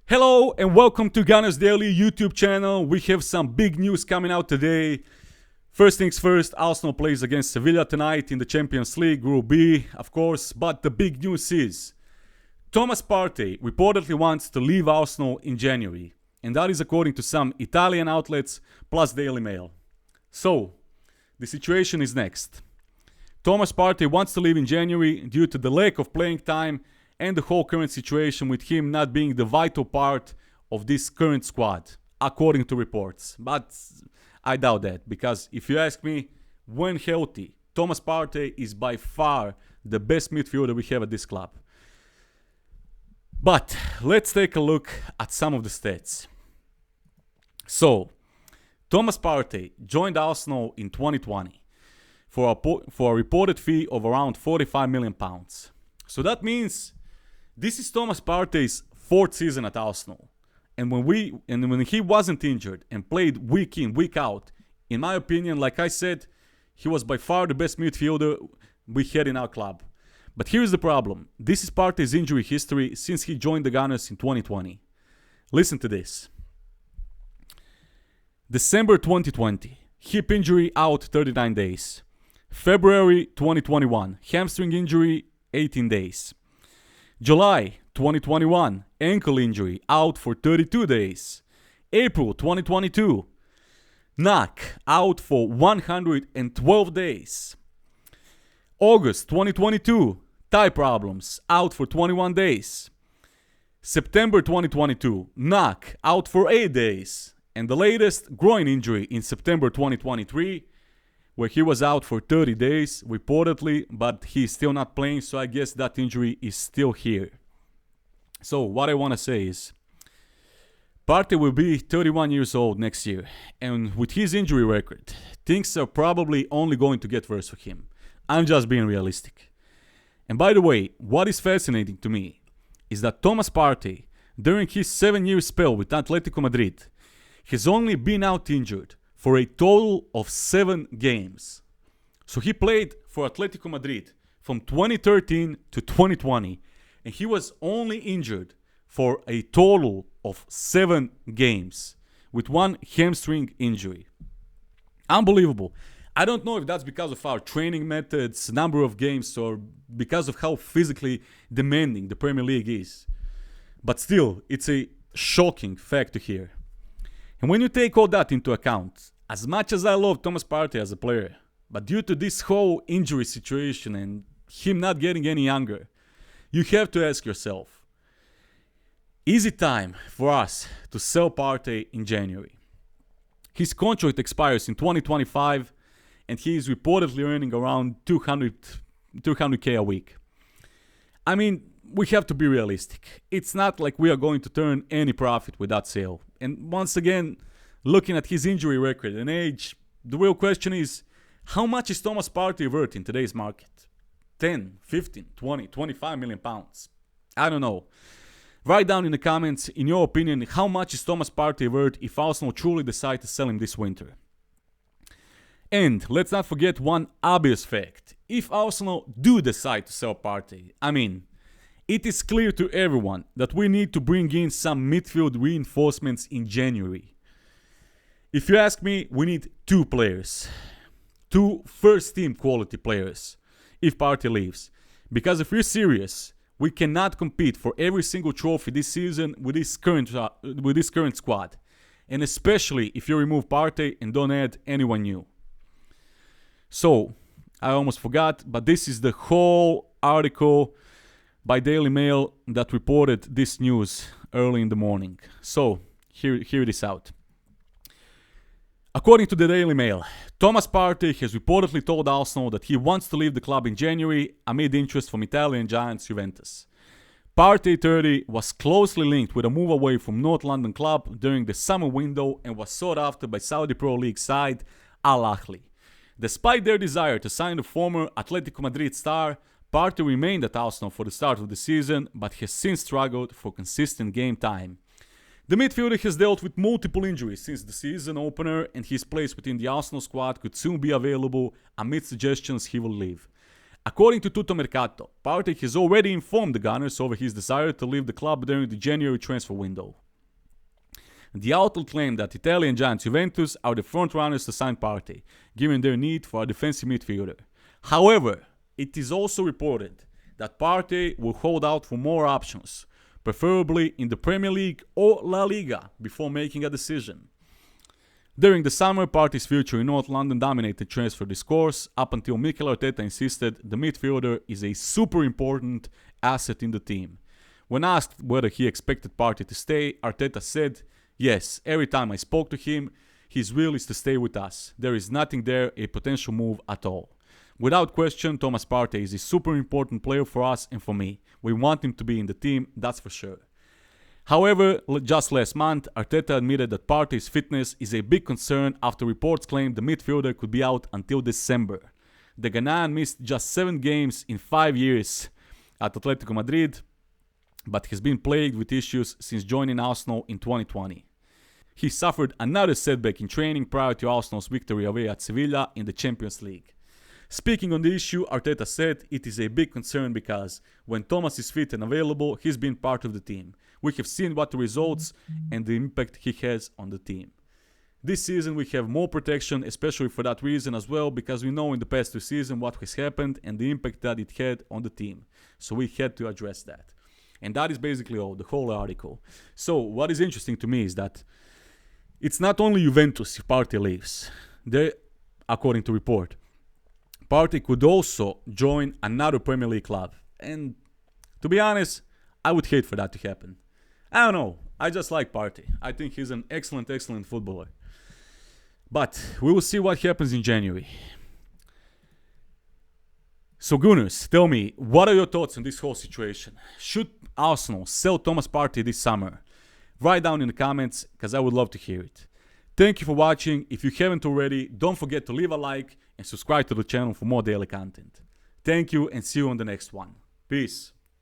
Hello and welcome to Gunners Daily YouTube channel. We have some big news coming out today. First things first, Arsenal plays against Sevilla tonight in the Champions League, Group B, of course. But the big news is Thomas Partey reportedly wants to leave Arsenal in January. And that is according to some Italian outlets plus Daily Mail. So, the situation is next. Thomas Partey wants to leave in January due to the lack of playing time and the whole current situation with him not being the vital part of this current squad, according to reports. But I doubt that, because if you ask me, when healthy, Thomas Partey is by far the best midfielder we have at this club. But let's take a look at some of the stats. So, Thomas Partey joined Arsenal in 2020 for a reported fee of around £45 million. So that means this is Thomas Partey's fourth season at Arsenal. And when he wasn't injured and played week in, week out, in my opinion, like I said, he was by far the best midfielder we had in our club. But here's the problem. This is Partey's injury history since he joined the Gunners in 2020. Listen to this. December 2020, hip injury out 39 days. February 2021, hamstring injury 18 days. July 2021, ankle injury, out for 32 days. April 2022, knock, out for 112 days. August 2022, thigh problems, out for 21 days. September 2022, knock, out for 8 days. And the latest, groin injury in September 2023, where he was out for 30 days, reportedly, but he's still not playing, so I guess that injury is still here. So, what I want to say is, Partey will be 31 years old next year, and with his injury record, things are probably only going to get worse for him. I'm just being realistic. And by the way, what is fascinating to me is that Thomas Partey, during his 7-year spell with Atletico Madrid, has only been out injured for a total of 7 games. So he played for Atletico Madrid from 2013 to 2020, and he was only injured for a total of 7 games with one hamstring injury. Unbelievable. I don't know if that's because of our training methods, number of games, or because of how physically demanding the Premier League is. But still, it's a shocking fact to hear. And when you take all that into account, as much as I love Thomas Partey as a player, but due to this whole injury situation and him not getting any younger, you have to ask yourself, is it time for us to sell Partey in January? His contract expires in 2025 and he is reportedly earning around 200k a week. I mean, we have to be realistic. It's not like we are going to turn any profit with that sale. And once again, looking at his injury record and age, the real question is, how much is Thomas Partey worth in today's market? 10, 15, 20, 25 million pounds? I don't know. Write down in the comments, in your opinion, how much is Thomas Partey worth if Arsenal truly decide to sell him this winter. And let's not forget one obvious fact. If Arsenal do decide to sell Partey, it is clear to everyone that we need to bring in some midfield reinforcements in January. If you ask me, we need 2 players. 2 first-team quality players if Partey leaves. Because if we're serious, we cannot compete for every single trophy this season with this current squad. And especially if you remove Partey and don't add anyone new. So, I almost forgot, but this is the whole article by Daily Mail that reported this news early in the morning. So, hear it is out. According to the Daily Mail, Thomas Partey has reportedly told Arsenal that he wants to leave the club in January amid interest from Italian giants Juventus. Partey, 30, was closely linked with a move away from North London club during the summer window and was sought after by Saudi Pro League side Al Ahly. Despite their desire to sign the former Atletico Madrid star, Partey remained at Arsenal for the start of the season, but has since struggled for consistent game time. The midfielder has dealt with multiple injuries since the season opener, and his place within the Arsenal squad could soon be available amid suggestions he will leave. According to Tutto Mercato, PARTEY has already informed the Gunners over his desire to leave the club during the January transfer window. The outlet claimed that Italian giants Juventus are the front-runners to sign PARTEY, given their need for a defensive midfielder. However, it is also reported that PARTEY will hold out for more options, preferably in the Premier League or La Liga, before making a decision. During the summer, PARTEY's future in North London dominated transfer discourse up until Mikel Arteta insisted the midfielder is a super important asset in the team. When asked whether he expected PARTEY to stay, Arteta said, "Yes, every time I spoke to him, his will is to stay with us. There is nothing there, a potential move at all. Without question, Thomas Partey is a super important player for us and for me. We want him to be in the team, that's for sure." However, just last month, Arteta admitted that Partey's fitness is a big concern after reports claimed the midfielder could be out until December. The Ghanaian missed just 7 games in 5 years at Atletico Madrid, but has been plagued with issues since joining Arsenal in 2020. He suffered another setback in training prior to Arsenal's victory away at Sevilla in the Champions League. Speaking on the issue, Arteta said it is a big concern because when Thomas is fit and available, he's been part of the team. We have seen what the results and the impact he has on the team. This season we have more protection, especially for that reason as well, because we know in the past 2 seasons what has happened and the impact that it had on the team. So we had to address that. And that is basically all, the whole article. So what is interesting to me is that it's not only Juventus if Partey leaves. They, according to report, Partey could also join another Premier League club. And to be honest, I would hate for that to happen. I don't know. I just like Partey. I think he's an excellent footballer. But we will see what happens in January. So Gunners, tell me, what are your thoughts on this whole situation? Should Arsenal sell Thomas Partey this summer? Write down in the comments, because I would love to hear it. Thank you for watching. If you haven't already, don't forget to leave a like and subscribe to the channel for more daily content. Thank you and see you on the next one. Peace.